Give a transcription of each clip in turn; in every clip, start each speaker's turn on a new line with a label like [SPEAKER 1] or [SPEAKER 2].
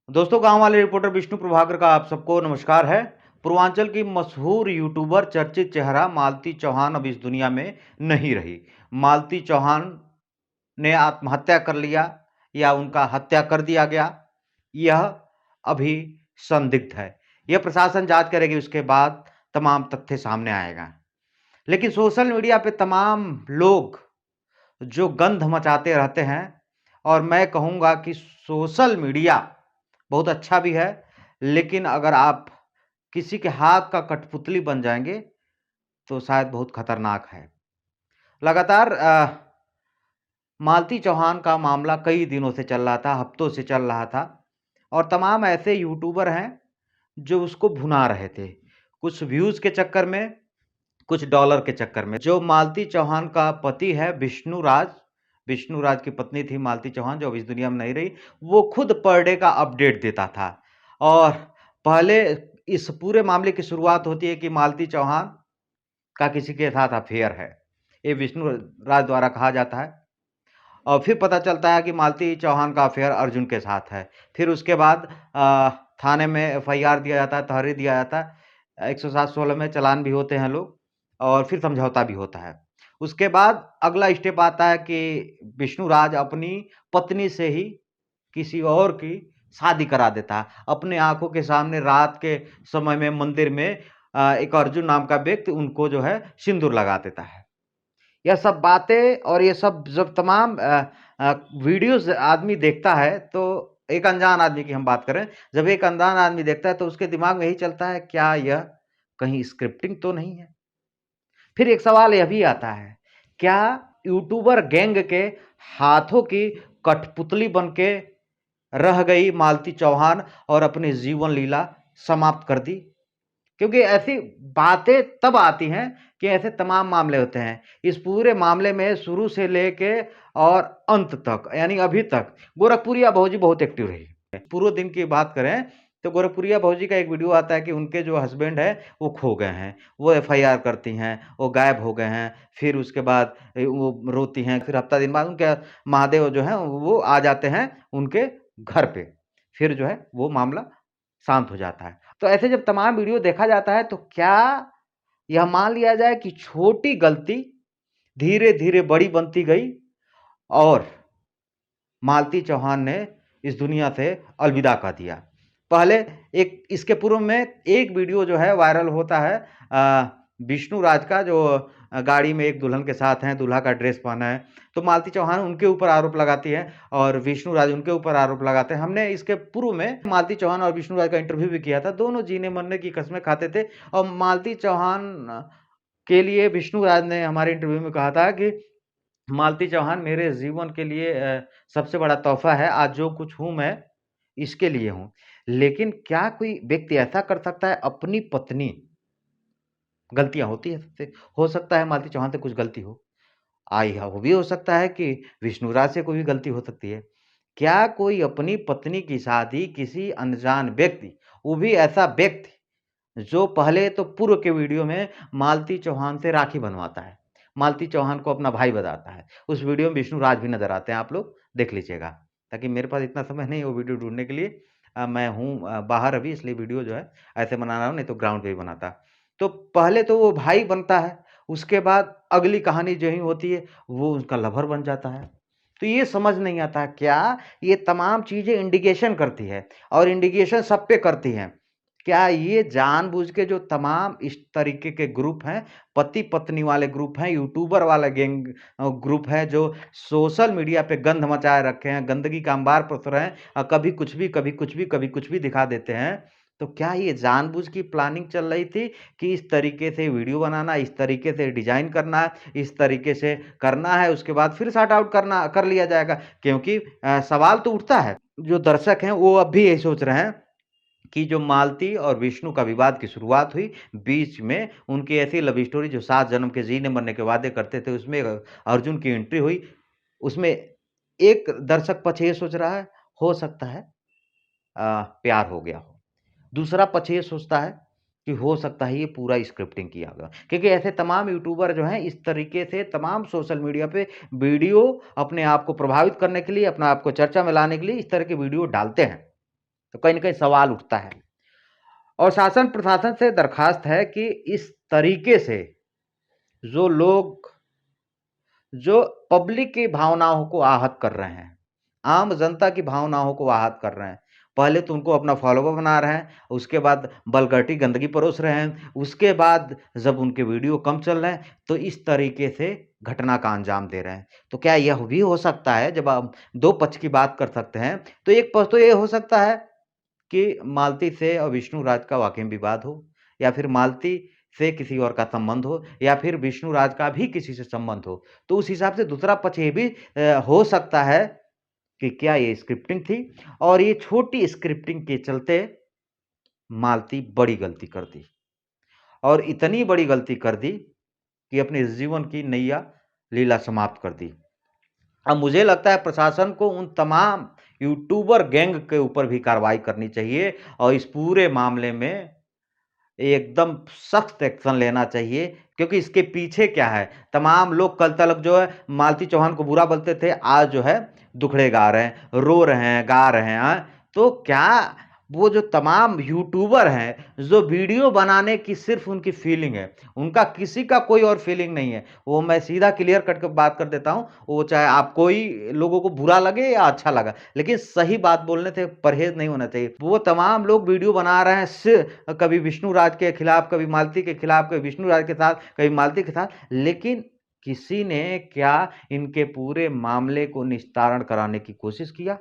[SPEAKER 1] दोस्तों, गांव वाले रिपोर्टर विष्णु प्रभाकर का आप सबको नमस्कार है। पूर्वांचल की मशहूर यूट्यूबर चर्चित चेहरा मालती चौहान अब इस दुनिया में नहीं रही। मालती चौहान ने आत्महत्या कर लिया या उनका हत्या कर दिया गया, यह अभी संदिग्ध है। यह प्रशासन जांच करेगी, उसके बाद तमाम तथ्य सामने आएगा। लेकिन सोशल मीडिया पे तमाम लोग जो गंध मचाते रहते हैं, और मैं कहूँगा कि सोशल मीडिया बहुत अच्छा भी है, लेकिन अगर आप किसी के हाथ का कठपुतली बन जाएँगे, तो शायद बहुत खतरनाक है। लगातार मालती चौहान का मामला कई दिनों से चल रहा था, हफ्तों से चल रहा था, और तमाम ऐसे यूट्यूबर हैं, जो उसको भुना रहे थे। कुछ व्यूज़ के चक्कर में, कुछ डॉलर के चक्कर में। जो मालती चौहान का पति है विष्णु राज की पत्नी थी मालती चौहान, जो अब इस दुनिया में नहीं रही। वो खुद पर डे का अपडेट देता था, और पहले इस पूरे मामले की शुरुआत होती है कि मालती चौहान का किसी के साथ अफेयर है। ये विष्णु राज द्वारा कहा जाता है, और फिर पता चलता है कि मालती चौहान का अफेयर अर्जुन के साथ है। फिर उसके बाद थाने में एफआईआर दिया जाता है, तहरीर दिया जाता है, 107-16 में चालान भी होते हैं लोग, और फिर समझौता भी होता है। उसके बाद अगला स्टेप आता है कि विष्णु राज अपनी पत्नी से ही किसी और की शादी करा देता है। अपने आँखों के सामने रात के समय में मंदिर में एक अर्जुन नाम का व्यक्ति उनको जो है सिंदूर लगा देता है। यह सब बातें और ये सब जब तमाम वीडियोज़ आदमी देखता है, तो एक अनजान आदमी की हम बात करें, जब एक अनजान आदमी देखता है तो उसके दिमाग में यही चलता है, क्या यह कहीं स्क्रिप्टिंग तो नहीं है? फिर एक सवाल यह भी आता है, क्या यूट्यूबर गैंग के हाथों की कठपुतली बन के रह गई मालती चौहान और अपनी जीवन लीला समाप्त कर दी? क्योंकि ऐसी बातें तब आती हैं कि ऐसे तमाम मामले होते हैं। इस पूरे मामले में शुरू से लेके और अंत तक, यानी अभी तक गोरखपुरिया भौजी बहुत एक्टिव रही है। पूरे दिन की बात करें तो गोरखपुरिया भौजी का एक वीडियो आता है कि उनके जो हस्बैंड है वो खो गए हैं। वो एफआईआर करती हैं, वो गायब हो गए हैं, फिर उसके बाद वो रोती हैं, फिर हफ्ता दिन बाद उनके महादेव जो हैं वो आ जाते हैं उनके घर पे। फिर जो है वो मामला शांत हो जाता है। तो ऐसे जब तमाम वीडियो देखा जाता है, तो क्या यह मान लिया जाए कि छोटी गलती धीरे-धीरे बड़ी बनती गई, और मालती चौहान ने इस दुनिया से अलविदा कह दिया? पहले एक इसके पूर्व में एक वीडियो जो है वायरल होता है, विष्णु राज का, जो गाड़ी में एक दुल्हन के साथ हैं, दूल्हा का ड्रेस पहना है। तो मालती चौहान उनके ऊपर आरोप लगाती है और विष्णु राज उनके ऊपर आरोप लगाते हैं। हमने इसके पूर्व में मालती चौहान और विष्णु राज का इंटरव्यू भी किया था। दोनों जीने मरने की कस्में खाते थे, और मालती चौहान के लिए विष्णु राज ने हमारे इंटरव्यू में कहा था कि मालती चौहान मेरे जीवन के लिए सबसे बड़ा तोहफ़ा है। आज जो कुछ हूँ मैं, इसके लिए हूँ। लेकिन क्या कोई व्यक्ति ऐसा कर सकता है अपनी पत्नी, गलतियाँ होती हैं सबसे, हो सकता है मालती चौहान से कुछ गलती हो। वो भी हो सकता है कि विष्णुराज से कोई भी गलती हो सकती है। क्या कोई अपनी पत्नी की शादी किसी अनजान व्यक्ति, वो भी ऐसा व्यक्ति जो पहले तो पूर्व के वीडियो में मालती चौहान से राखी बनवाता है, मालती चौहान को अपना भाई बताता है। उस वीडियो में विष्णुराज भी नज़र आते हैं, आप लोग देख लीजिएगा। ताकि मेरे पास इतना समय नहीं है वो वीडियो ढूँढने के लिए। मैं हूँ बाहर अभी, इसलिए वीडियो जो है ऐसे बना रहा हूँ, नहीं तो ग्राउंड पे ही बनाता। तो पहले तो वो भाई बनता है, उसके बाद अगली कहानी जो ही होती है, वो उसका लवर बन जाता है। तो ये समझ नहीं आता, क्या ये तमाम चीज़ें इंडिकेशन करती है, और इंडिकेशन सब पे करती हैं। क्या ये जानबूझ के जो तमाम इस तरीके के ग्रुप हैं, पति-पत्नी वाले ग्रुप हैं, यूट्यूबर वाला गैंग ग्रुप है, जो सोशल मीडिया पे गंध मचाए रखे हैं, गंदगी का अंबार पसर रहे हैं, कभी कुछ भी, कभी कुछ भी, कभी कुछ भी दिखा देते हैं। तो क्या ये जानबूझ की प्लानिंग चल रही थी कि इस तरीके से वीडियो बनाना, इस तरीके से डिज़ाइन करना है, इस तरीके से करना है, उसके बाद फिर सॉर्ट आउट कर लिया जाएगा? क्योंकि सवाल तो उठता है, जो दर्शक हैं वो अब भी यही सोच रहे हैं कि जो मालती और विष्णु का विवाद की शुरुआत हुई, बीच में उनकी ऐसी लव स्टोरी जो 7 जन्म के जीने-मरने के वादे करते थे, उसमें अर्जुन की एंट्री हुई। उसमें एक दर्शक पक्ष ये सोच रहा है, हो सकता है प्यार हो गया हो। दूसरा पक्ष ये सोचता है कि हो सकता है ये पूरा स्क्रिप्टिंग किया गया। क्योंकि ऐसे तमाम यूट्यूबर जो हैं इस तरीके से तमाम सोशल मीडिया पे वीडियो अपने आप को प्रभावित करने के लिए, अपने आप को चर्चा में लाने के लिए इस तरह के वीडियो डालते हैं। तो कहीं न कहीं सवाल उठता है। और शासन प्रशासन से दरखास्त है कि इस तरीके से जो लोग जो पब्लिक की भावनाओं को आहत कर रहे हैं, आम जनता की भावनाओं को आहत कर रहे हैं। पहले तो उनको अपना फॉलोवर बना रहे हैं, उसके बाद बलगटी गंदगी परोस रहे हैं, उसके बाद जब उनके वीडियो कम चल रहे हैं, तो इस तरीके से घटना का अंजाम दे रहे हैं। तो क्या यह भी हो सकता है, जब आप 2 पक्ष की बात कर सकते हैं, तो एक पक्ष तो ये हो सकता है कि मालती से और विष्णु राज का वाक़ई में विवाद हो, या फिर मालती से किसी और का संबंध हो, या फिर विष्णु राज का भी किसी से संबंध हो। तो उस हिसाब से दूसरा पक्ष ये भी हो सकता है कि क्या ये स्क्रिप्टिंग थी, और ये छोटी स्क्रिप्टिंग के चलते मालती बड़ी गलती कर दी, और इतनी बड़ी गलती कर दी कि अपने जीवन की नैया लीला समाप्त कर दी। अब मुझे लगता है प्रशासन को उन तमाम यूट्यूबर गैंग के ऊपर भी कार्रवाई करनी चाहिए, और इस पूरे मामले में एकदम सख्त एक्शन लेना चाहिए, क्योंकि इसके पीछे क्या है? तमाम लोग कल तक जो है मालती चौहान को बुरा बोलते थे, आज जो है दुखड़े गा रहे हैं, रो रहे हैं, गा रहे हैं। तो क्या वो जो तमाम यूट्यूबर हैं, जो वीडियो बनाने की सिर्फ़ उनकी फीलिंग है, उनका किसी का कोई और फीलिंग नहीं है। वो मैं सीधा क्लियर कट के बात कर देता हूँ, वो चाहे आप कोई लोगों को बुरा लगे या अच्छा लगा, लेकिन सही बात बोलने से परहेज़ नहीं होना चाहिए। वो तमाम लोग वीडियो बना रहे हैं कभी विष्णु राज के खिलाफ, कभी मालती के खिलाफ, कभी विष्णु राज के साथ, कभी मालती के साथ, लेकिन किसी ने क्या इनके पूरे मामले को निस्तारण कराने की कोशिश किया?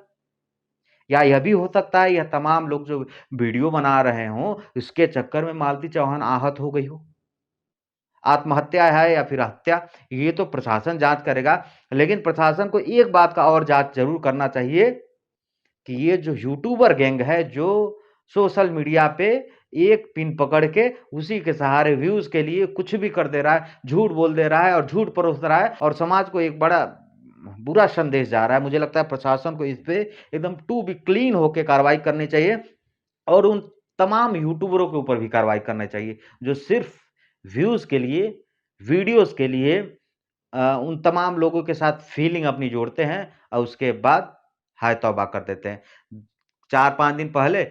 [SPEAKER 1] या यह भी हो सकता है यह तमाम लोग जो वीडियो बना रहे हों, इसके चक्कर में मालती चौहान आहत हो गई हो? आत्महत्या है या फिर हत्या, ये तो प्रशासन जाँच करेगा। लेकिन प्रशासन को एक बात का और जाँच ज़रूर करना चाहिए कि ये जो यूट्यूबर गैंग है, जो सोशल मीडिया पे एक पिन पकड़ के उसी के सहारे व्यूज़ के लिए कुछ भी कर दे रहा है, झूठ बोल दे रहा है और झूठ परोस रहा है, और समाज को एक बड़ा बुरा संदेश जा रहा है। मुझे लगता है प्रशासन को इस पे एकदम टू बी क्लीन होके कार्रवाई करनी चाहिए, और उन तमाम यूट्यूबरों के ऊपर भी कार्रवाई करना चाहिए, जो सिर्फ़ व्यूज़ के लिए, वीडियोज़ के लिए उन तमाम लोगों के साथ फीलिंग अपनी जोड़ते हैं, और उसके बाद हाय तौबा कर देते हैं। 4-5 दिन पहले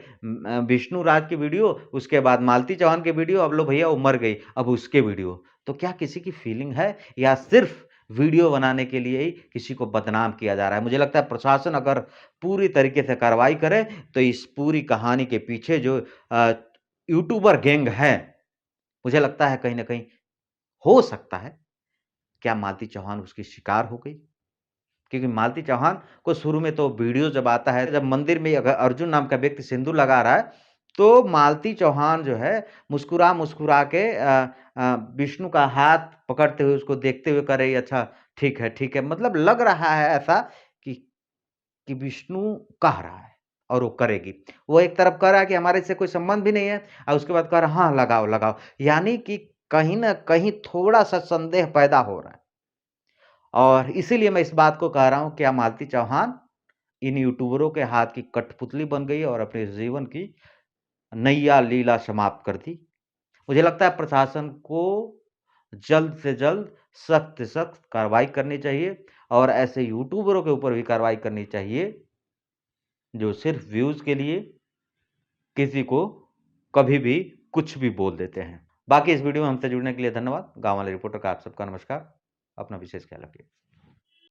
[SPEAKER 1] विष्णु राज की वीडियो, उसके बाद मालती चौहान की वीडियो, अब लो भैया वो मर गई, अब उसके वीडियो। तो क्या किसी की फीलिंग है, या सिर्फ़ वीडियो बनाने के लिए ही किसी को बदनाम किया जा रहा है? मुझे लगता है प्रशासन अगर पूरी तरीके से कार्रवाई करे, तो इस पूरी कहानी के पीछे जो अ, यूट्यूबर गैंग है, मुझे लगता है कहीं न कहीं हो सकता है, क्या मालती चौहान उसकी शिकार हो गई? क्योंकि मालती चौहान को शुरू में तो वीडियो जब आता है, जब मंदिर में अगर अर्जुन नाम का व्यक्ति सिंदूर लगा रहा है, तो मालती चौहान जो है मुस्कुरा-मुस्कुरा के विष्णु का हाथ पकड़ते हुए उसको देखते हुए कह रही है, अच्छा ठीक है। मतलब लग रहा है ऐसा कि कि विष्णु कह रहा है और वो करेगी। वो एक तरफ कह रहा है कि हमारे इससे कोई संबंध भी नहीं है, और उसके बाद कह रहा है हाँ, लगाओ। यानी कि कहीं न कहीं थोड़ा-सा संदेह पैदा हो रहा है। और इसीलिए मैं इस बात को कह रहा हूँ, क्या मालती चौहान इन यूट्यूबरों के हाथ की कठपुतली बन गई और अपने जीवन की नैया लीला समाप्त कर दी। मुझे लगता है प्रशासन को जल्द से जल्द सख्त से सख्त कार्रवाई करनी चाहिए, और ऐसे यूट्यूबरों के ऊपर भी कार्रवाई करनी चाहिए, जो सिर्फ़ व्यूज़ के लिए किसी को कभी भी कुछ भी बोल देते हैं। बाकी इस वीडियो में हमसे जुड़ने के लिए धन्यवाद। गाँव वाले रिपोर्टर का आप सबका नमस्कार। अपना विशेष ख्याल रखिए।